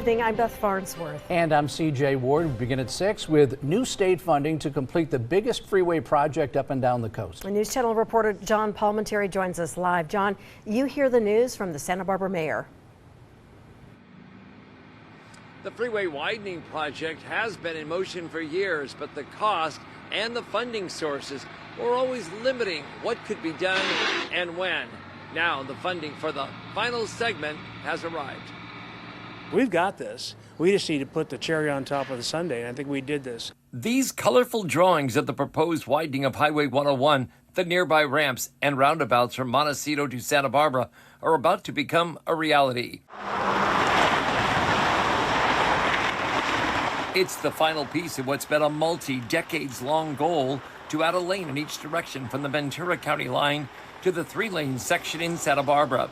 I'm Beth Farnsworth. And I'm CJ Ward. We begin at 6 with new state funding to complete the biggest freeway project up and down the coast. News Channel reporter John Palminteri joins us live. John, you hear the news from the Santa Barbara mayor. The freeway widening project has been in motion for years, but the cost and the funding sources were always limiting what could be done and when. Now the funding for the final segment has arrived. We've got this. We just need to put the cherry on top of the sundae, and I think we did this. These colorful drawings of the proposed widening of Highway 101, the nearby ramps and roundabouts from Montecito to Santa Barbara are about to become a reality. It's the final piece of what's been a multi-decades-long goal to add a lane in each direction from the Ventura County line to the 3-lane section in Santa Barbara.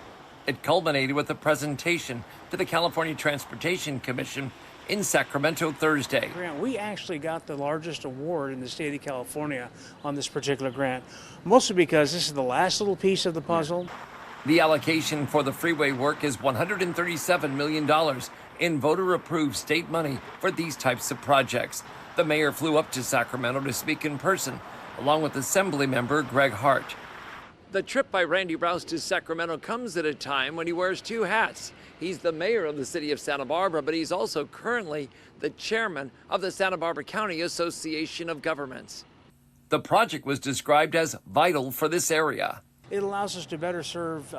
It culminated with a presentation to the California Transportation Commission in Sacramento Thursday. We actually got the largest award in the state of California on this particular grant, mostly because this is the last little piece of the puzzle. The allocation for the freeway work is $137 million in voter-approved state money for these types of projects. The mayor flew up to Sacramento to speak in person, along with Assembly member Greg Hart. The trip by Randy Rouse to Sacramento comes at a time when he wears two hats. He's the mayor of the city of Santa Barbara, but he's also currently the chairman of the Santa Barbara County Association of Governments. The project was described as vital for this area. It allows us to better serve,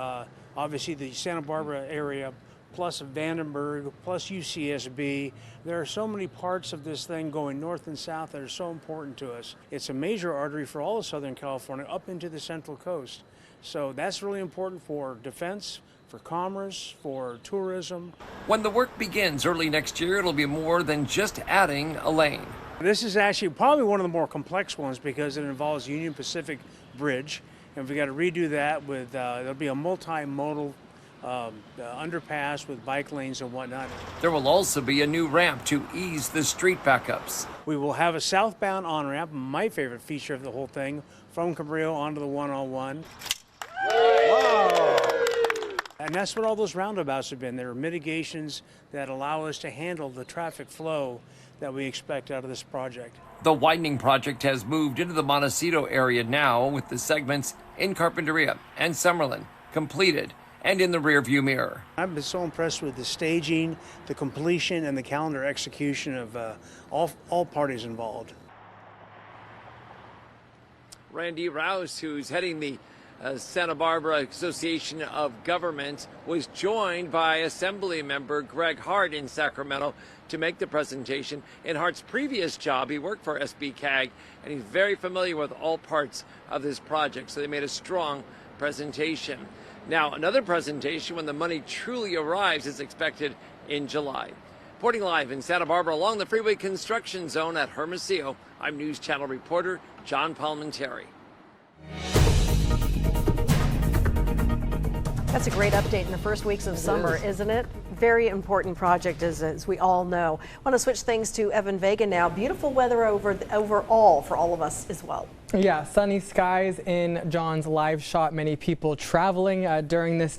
obviously, the Santa Barbara area, plus Vandenberg, plus UCSB. There are so many parts of this thing going north and south that are so important to us. It's a major artery for all of Southern California up into the Central Coast. So that's really important for defense, for commerce, for tourism. When the work begins early next year, it'll be more than just adding a lane. This is actually probably one of the more complex ones because it involves Union Pacific Bridge. And we got to redo that with, there'll be a multimodal underpass with bike lanes and whatnot. There will also be a new ramp to ease the street backups. We will have a southbound on-ramp, my favorite feature of the whole thing, from Cabrillo onto the 101. Wow. And that's what all those roundabouts have been. There are mitigations that allow us to handle the traffic flow that we expect out of this project. The widening project has moved into the Montecito area now, with the segments in Carpinteria and Summerlin completed and in the rearview mirror. I've been so impressed with the staging, the completion, and the calendar execution of all parties involved. Randy Rouse, who's heading the Santa Barbara Association of Governments, was joined by Assembly member Greg Hart in Sacramento to make the presentation. In Hart's previous job, he worked for SBCAG, and he's very familiar with all parts of this project, so they made a strong presentation. Now, another presentation when the money truly arrives is expected in July. Reporting live in Santa Barbara along the freeway construction zone at Hermosillo, I'm News Channel reporter John Palminteri. That's a great update in the first weeks of summer, isn't it? Very important project, as we all know. Want to switch things to Evan Vega now. Beautiful weather overall for all of us as well. Yeah, sunny skies in John's live shot. Many people traveling during this